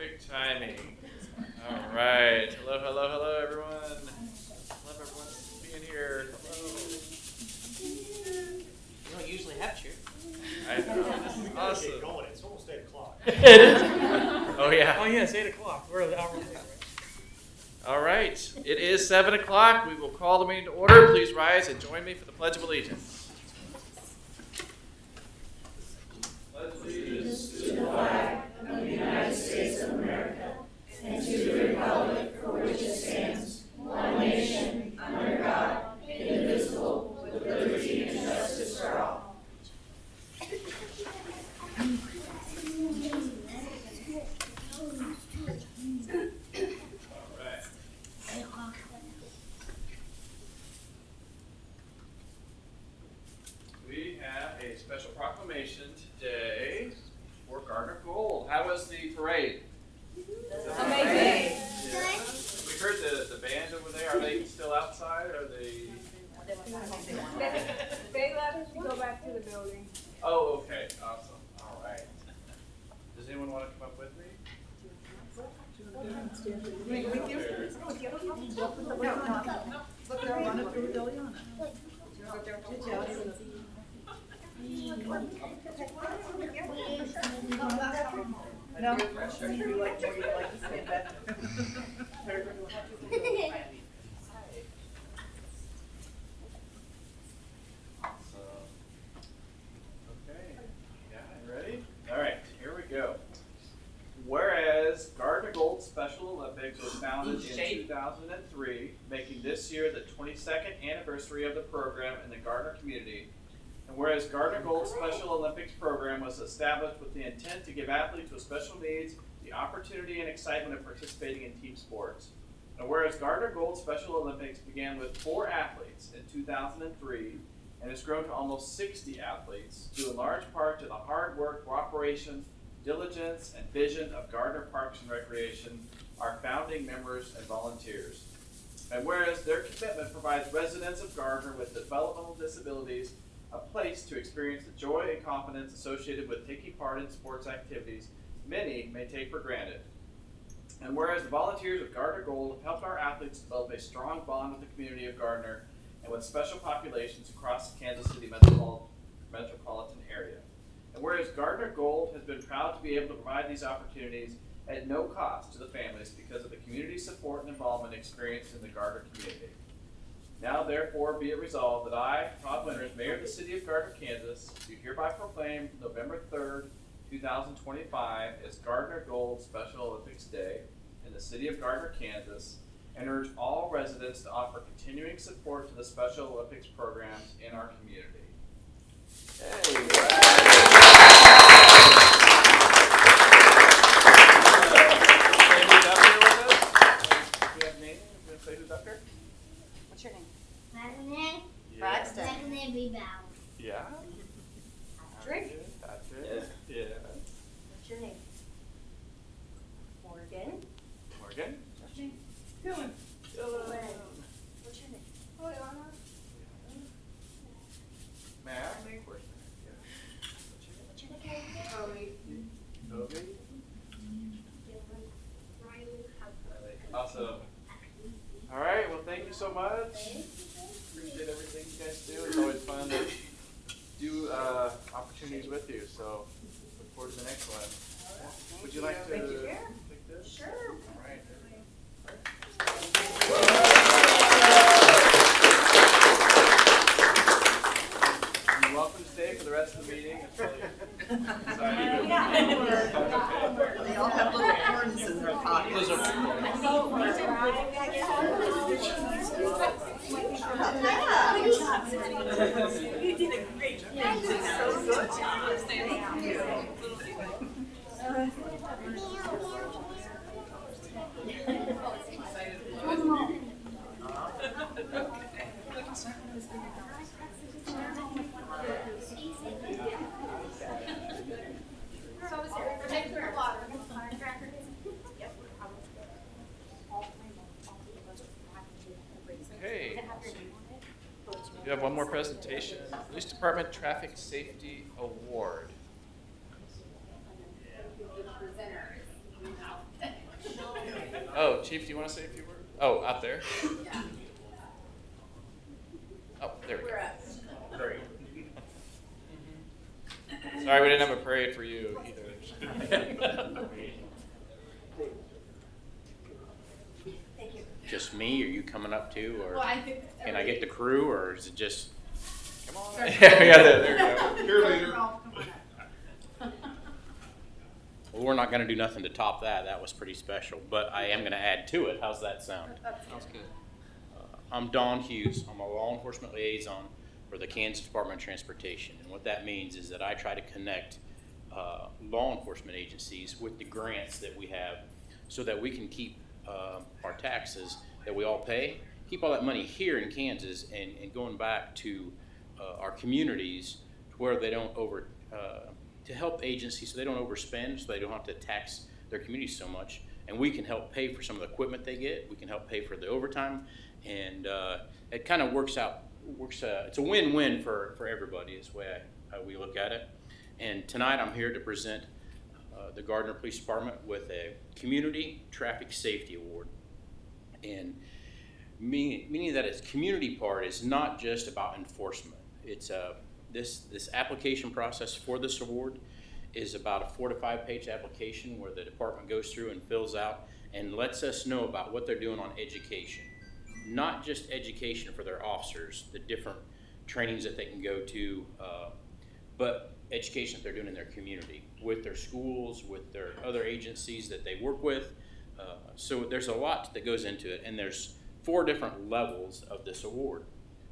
Perfect timing. All right. Hello, hello, hello, everyone. Love everyone being here. Hello. You don't usually have cheer. I know. This is awesome. Get going. It's almost 8 o'clock. It is. Oh yeah. Oh, yeah, it's 8 o'clock. We're an hour late, right? All right. It is 7 o'clock. We will call the meeting to order. Please rise and join me for the Pledge of Allegiance. Pledge allegiance to the flag of the United States of America and to the republic for which it stands, one nation, under God, indivisible, with liberty and justice for all. We have a special proclamation today for Gardner Gold. How was the parade? Amazing. Yeah. We heard the band over there. Are they still outside? Or are they? They let us go back to the building. Oh, okay. Awesome. All right. Does anyone want to come up with me? No, you like to say that. Awesome. Okay. Yeah, you ready? All right, here we go. Whereas Gardner Gold Special Olympics was founded in 2003, making this year the 22nd anniversary of the program in the Gardner community. And whereas Gardner Gold Special Olympics program was established with the intent to give athletes with special needs the opportunity and excitement of participating in team sports. And whereas Gardner Gold Special Olympics began with 4 athletes in 2003 and has grown to almost 60 athletes, due in large part to the hard work, cooperation, diligence, and vision of Gardner Parks and Recreation, our founding members and volunteers. And whereas their commitment provides residents of Gardner with developmental disabilities a place to experience the joy and confidence associated with taking part in sports activities many may take for granted. And whereas the volunteers of Gardner Gold have helped our athletes develop a strong bond with the community of Gardner and with special populations across the Kansas City metropolitan area. And whereas Gardner Gold has been proud to be able to provide these opportunities at no cost to the families because of the community support and involvement experienced in the Gardner community. Now therefore be it resolved that I, Todd Winters, Mayor of the City of Gardner, Kansas, do hereby proclaim November 3rd, 2025 as Gardner Gold Special Olympics Day in the City of Gardner, Kansas, and urge all residents to offer continuing support to the Special Olympics programs in our community. What's your name? Braxton. Yeah. Drink. That's it. Yeah. What's your name? Morgan. Morgan. What's your name? Dylan. What's your name? Oyana. Matt. What's your name? Toby. Awesome. All right. Well, thank you so much. Appreciate everything you guys do. It's always fun to do opportunities with you. So look forward to the next one. Would you like to take this? Sure. All right. You're welcome to stay for the rest of the meeting. It's really exciting. They all have little horns in their pockets. You did a great job. You did so good. Thank you. Okay. You have one more presentation. Police Department Traffic Safety Award. Chief, do you want to say a few words? Oh, out there? Yeah. Oh, there we go. We're up. Great. Sorry we didn't have a parade for you either. Thank you. Just me, or you coming up too, or Well, I think. can I get the crew, or is it just? Come on. Sorry. Yeah, there you go. Cheerleader. Well, we're not gonna do nothing to top that. That was pretty special, but I am gonna add to it. How's that sound? Sounds good. I'm Don Hughes. I'm a law enforcement liaison for the Kansas Department of Transportation, and what that means is that I try to connect law enforcement agencies with the grants that we have, so that we can keep our taxes that we all pay, keep all that money here in Kansas, and going back to our communities to where they don't to help agencies so they don't overspend, so they don't have to tax their communities so much, and we can help pay for some of the equipment they get. We can help pay for the overtime, and it kind of works out. It's a win-win for everybody. Is the way we look at it. And tonight I'm here to present the Gardner Police Department with a Community Traffic Safety Award, and meaning that its community part is not just about enforcement. It's this application process for this award is about a 4 to 5 page application where the department goes through and fills out and lets us know about what they're doing on education. Not just education for their officers, the different trainings that they can go to, but education that they're doing in their community, with their schools, with their other agencies that they work with. So there's a lot that goes into it, and there's 4 different levels of this award.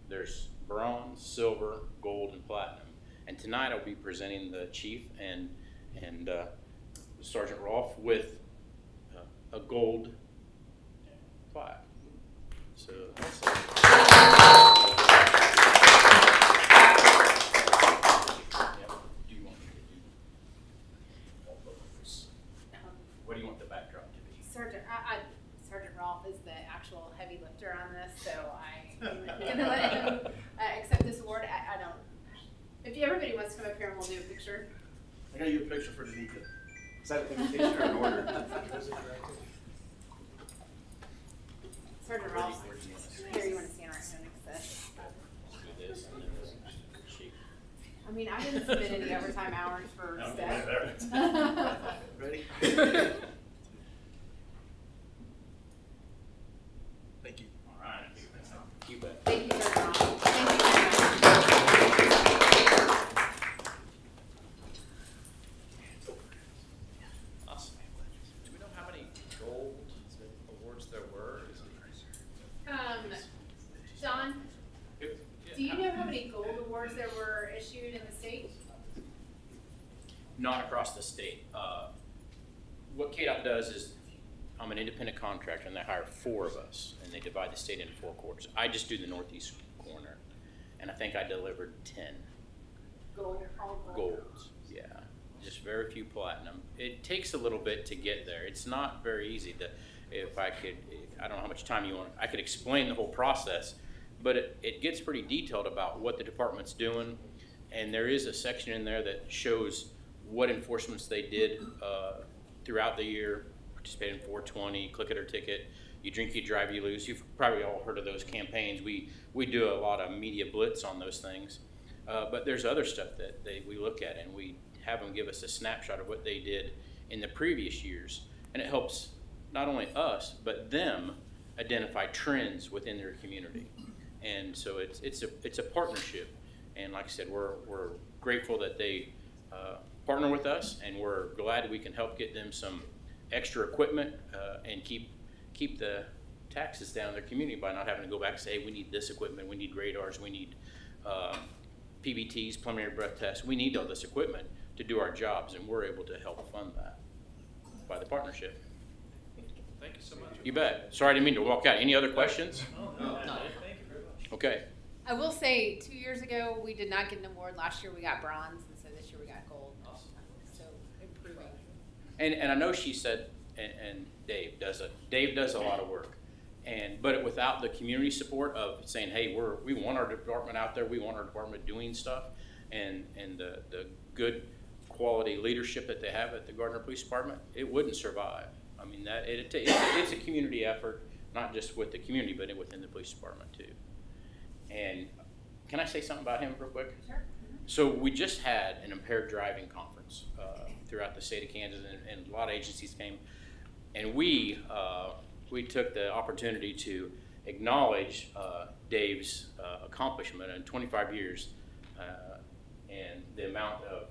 There's bronze, silver, gold, and platinum. And tonight I'll be presenting the chief and Sergeant Rolfe with a gold plaque. So that's Do you want me to do all of those? What do you want the backdrop to be? Sergeant Rolfe is the actual heavy lifter on this, so I'm gonna let him accept this award. I don't. If everybody wants to come up here and we'll do a picture. I gotta get a picture for Danica. Is that an invitation or an order? Sergeant Rolfe, here you want to stand right here next to us. Do this and then this shape. I mean, I didn't submit any overtime hours for stuff. Ready? Thank you. All right. You bet. Thank you, Sergeant Rolfe. Thank you very much. Awesome. Do we know how many gold awards there were? John, Yeah. do you know how many gold awards there were issued in the state? Not across the state. What KDOT does is, I'm an independent contractor, and they hire 4 of us, and they divide the state into 4 quarters. I just do the northeast corner, and I think I delivered 10 Gold, all gold. golds. Yeah, just very few platinum. It takes a little bit to get there. It's not very easy. I don't know how much time you want. I could explain the whole process, but it gets pretty detailed about what the department's doing, and there is a section in there that shows what enforcements they did throughout the year. Participated in 420, click it or ticket, you drink, you drive, you lose. You've probably all heard of those campaigns. We do a lot of media blitz on those things, but there's other stuff that we look at, and we have them give us a snapshot of what they did in the previous years, and it helps not only us but them identify trends within their community. And so it's a partnership, and like I said, we're grateful that they partner with us, and we're glad we can help get them some extra equipment and keep the taxes down in their community by not having to go back and say, hey, we need this equipment, we need radars, we need PBTs, preliminary breath tests, we need all this equipment to do our jobs, and we're able to help fund that by the partnership. Thank you so much. You bet. Sorry, I didn't mean to walk out. Any other questions? No, thank you very much. Okay. I will say, 2 years ago, we did not get an award. Last year we got bronze, and so this year we got gold. So improving. And I know she said, and Dave does a lot of work, but without the community support of saying, hey, we want our department out there, we want our department doing stuff, and the good quality leadership that they have at the Gardner Police Department, it wouldn't survive. I mean, it's a community effort, not just with the community, but within the police department too. And can I say something about him real quick? Sure. So we just had an impaired driving conference throughout the state of Kansas, and a lot of agencies came, and we took the opportunity to acknowledge Dave's accomplishment in 25 years and the amount of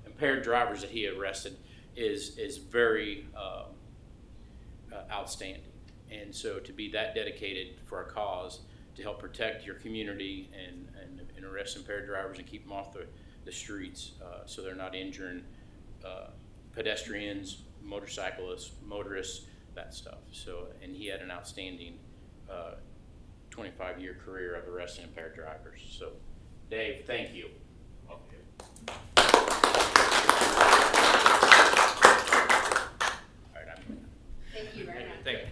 impaired drivers that he arrested is very outstanding. And so to be that dedicated for a cause to help protect your community and arrest impaired drivers and keep them off the streets so they're not injuring pedestrians, motorcyclists, motorists, that stuff. So, and he had an outstanding 25-year career of arresting impaired drivers. So, Dave, thank you. All right, I'm going. Thank you very much. Thank you.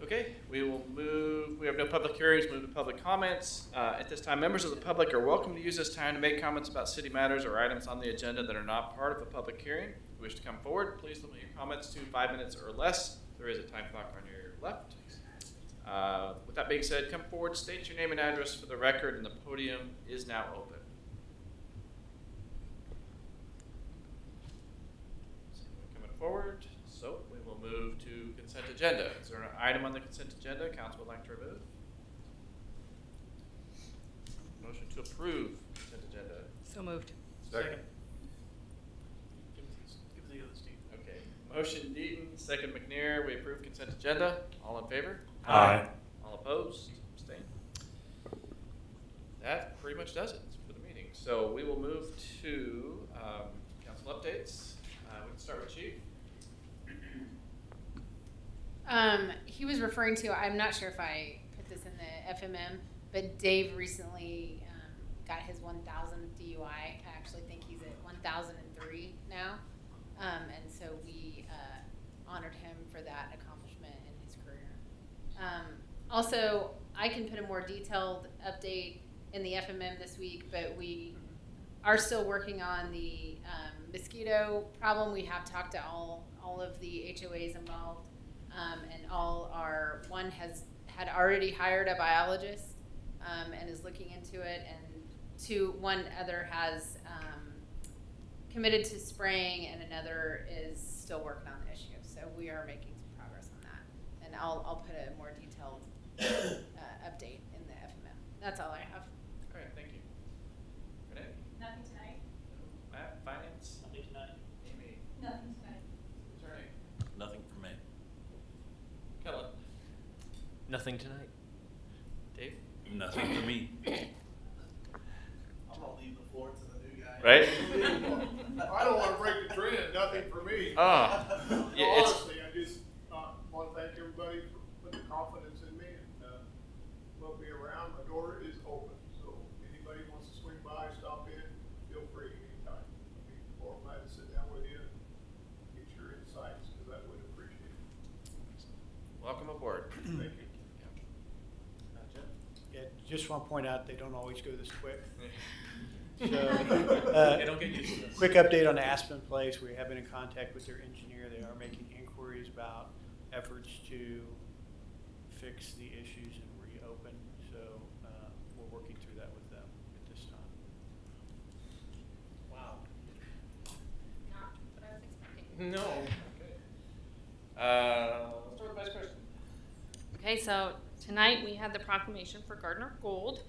Okay, we will move, we have no public hearings, move to public comments. At this time, members of the public are welcome to use this time to make comments about city matters or items on the agenda that are not part of a public hearing. If you wish to come forward, please limit your comments to 5 minutes or less. There is a time clock on your left. With that being said, come forward, state your name and address for the record, and the podium is now open. Coming forward, so we will move to consent agenda. Is there an item on the consent agenda council would like to remove? Motion to approve consent agenda. So moved. Second. Give the other Steve. Okay. Motion Deaton, second McNair. We approve consent agenda. All in favor? Aye. All opposed? Abstain. That pretty much does it for the meeting. So we will move to council updates. We can start with Chief. He was referring to, I'm not sure if I put this in the FMM, but Dave recently got his 1,000th DUI. I actually think he's at 1,003 now. And so we honored him for that accomplishment in his career. Also, I can put a more detailed update in the FMM this week, but we are still working on the mosquito problem. We have talked to all of the HOAs involved. And one had already hired a biologist and is looking into it, and one other has committed to spraying, and another is still working on the issue. So we are making some progress on that, and I'll put a more detailed update in the FMM. That's all I have. All right, thank you. Renee? Nothing tonight. Matt, finance? Nothing tonight. Amy? Nothing tonight. Attorney? Nothing for me. Kellen? Nothing tonight. Dave? Nothing for me. I'm gonna leave the floor to the new guy. Right? I don't wanna break the trend, nothing for me. Ah. No, Yeah, it's, honestly, I just, wanna thank everybody for putting confidence in me, and, we'll be around, my door is open, so anybody wants to swing by, stop in, feel free anytime. I'd be more than glad to sit down with you and get your insights, cause I would appreciate it. welcome aboard. Thank you. Jim? Yeah, just want to point out, they don't always go this quick. So, Okay, don't get used to this. quick update on Aspen Place. We have been in contact with their engineer. They are making inquiries about efforts to fix the issues and reopen. So we're working through that with them at this time. Wow. Not what I was expecting. No. Okay. Let's start with Vice President. Okay, so tonight we had the proclamation for Gardner Gold,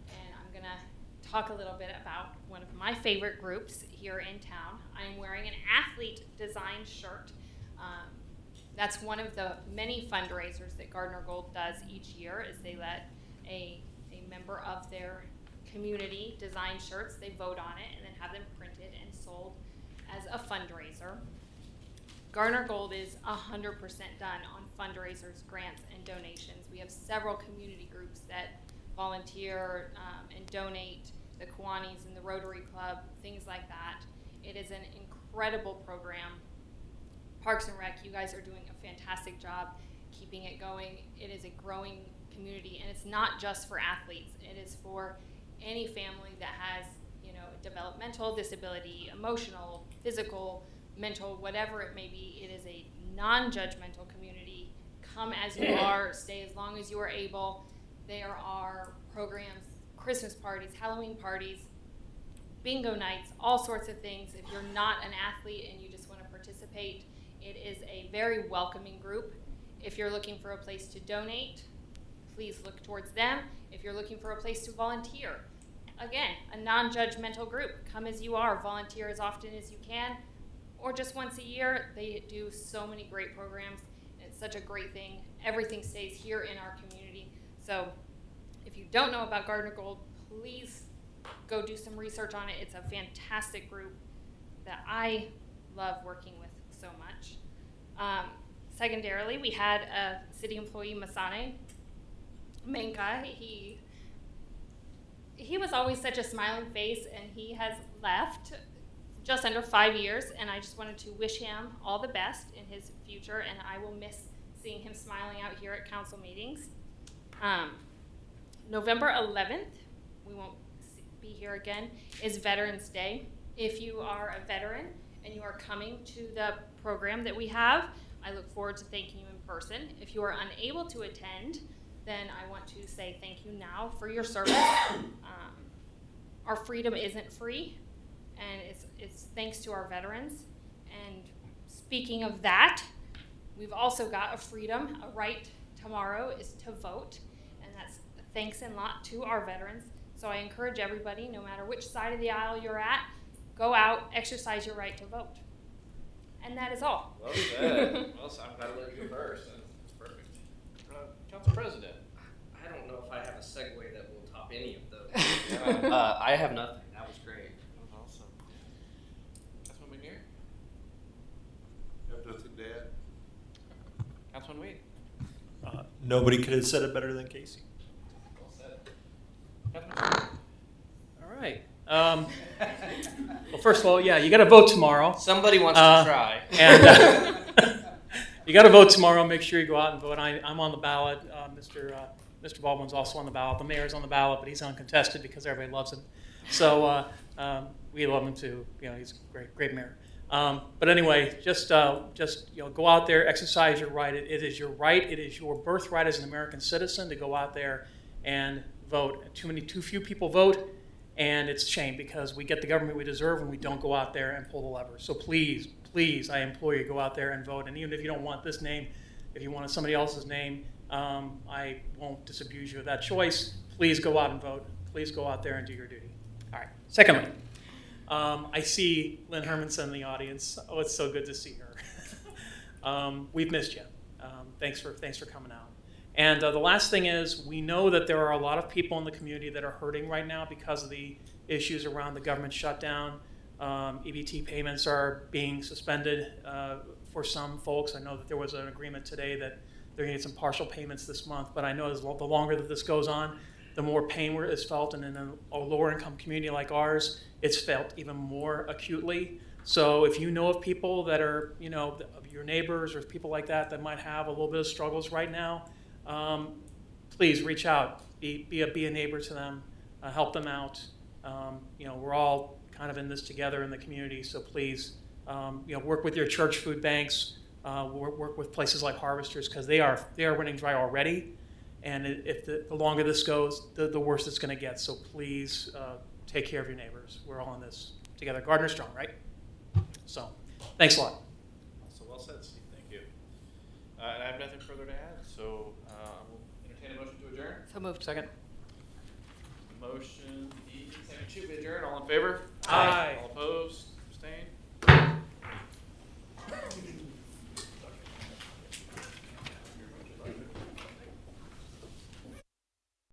and I'm gonna talk a little bit about one of my favorite groups here in town. I'm wearing an athlete design shirt. That's one of the many fundraisers that Gardner Gold does each year, is they let a member of their community design shirts. They vote on it and then have them printed and sold as a fundraiser. Gardner Gold is 100% done on fundraisers, grants, and donations. We have several community groups that volunteer and donate, the Kiwanis and the Rotary Club, things like that. It is an incredible program. Parks and Rec, you guys are doing a fantastic job keeping it going. It is a growing community, and it's not just for athletes. It is for any family that has, developmental disability, emotional, physical, mental, whatever it may be. It is a non-judgmental community. Come as you are, stay as long as you are able. There are programs, Christmas parties, Halloween parties, bingo nights, all sorts of things. If you're not an athlete and you just want to participate, it is a very welcoming group. If you're looking for a place to donate, please look towards them. If you're looking for a place to volunteer, again, a non-judgmental group. Come as you are, volunteer as often as you can, or just once a year. They do so many great programs. It's such a great thing. Everything stays here in our community. So if you don't know about Gardner Gold, please go do some research on it. It's a fantastic group that I love working with so much. Secondarily, we had a city employee, Masane Menka. He was always such a smiling face, and he has left just under 5 years, and I just wanted to wish him all the best in his future, and I will miss seeing him smiling out here at council meetings. November 11th, we won't be here again, is Veterans Day. If you are a veteran and you are coming to the program that we have, I look forward to thanking you in person. If you are unable to attend, then I want to say thank you now for your service. Our freedom isn't free, and it's thanks to our veterans. And speaking of that, we've also got a freedom, a right tomorrow is to vote, and that's thanks a lot to our veterans. So I encourage everybody, no matter which side of the aisle you're at, go out, exercise your right to vote. And that is all. Well said. Well, so I'm glad to let you first. That's perfect. Council President. I don't know if I have a segue that will top any of those. I have nothing. That was great. That was awesome. Councilman McNear. Have nothing to add. Councilman Wade. Nobody could have said it better than Casey. Well said. Councilman All right. Well, first of all, yeah, you got to vote tomorrow. Somebody wants to try. And you got to vote tomorrow. Make sure you go out and vote. I'm on the ballot. Mr. Baldwin's also on the ballot. The mayor's on the ballot, but he's uncontested because everybody loves him. So we love him too. You know, he's a great mayor. But anyway, just go out there, exercise your right. It is your right. It is your birthright as an American citizen to go out there and vote. Too few people vote, and it's a shame because we get the government we deserve when we don't go out there and pull the lever. So please, I implore you, go out there and vote. And even if you don't want this name, if you want somebody else's name, I won't disabuse you of that choice. Please go out and vote. Please go out there and do your duty. All right. Secondly, I see Lynn Hermanson in the audience. Oh, it's so good to see her. We've missed you. Thanks for coming out. And the last thing is, we know that there are a lot of people in the community that are hurting right now because of the issues around the government shutdown. EBT payments are being suspended for some folks. I know that there was an agreement today that they're going to get some partial payments this month, but I know the longer that this goes on, the more pain is felt, and in a lower income community like ours, it's felt even more acutely. So if you know of people that are, of your neighbors or people like that might have a little bit of struggles right now, please reach out, be a neighbor to them, help them out. We're all kind of in this together in the community, so please, work with your church food banks, work with places like Harvesters, because they are running dry already. And if the longer this goes, the worse it's going to get. So please take care of your neighbors. We're all in this together. Gardner strong, right? So thanks a lot. Also well said, Steve. Thank you. And I have nothing further to add, so we'll entertain a motion to adjourn. So moved. Second. Motion, second to adjourn. All in favor? Aye. All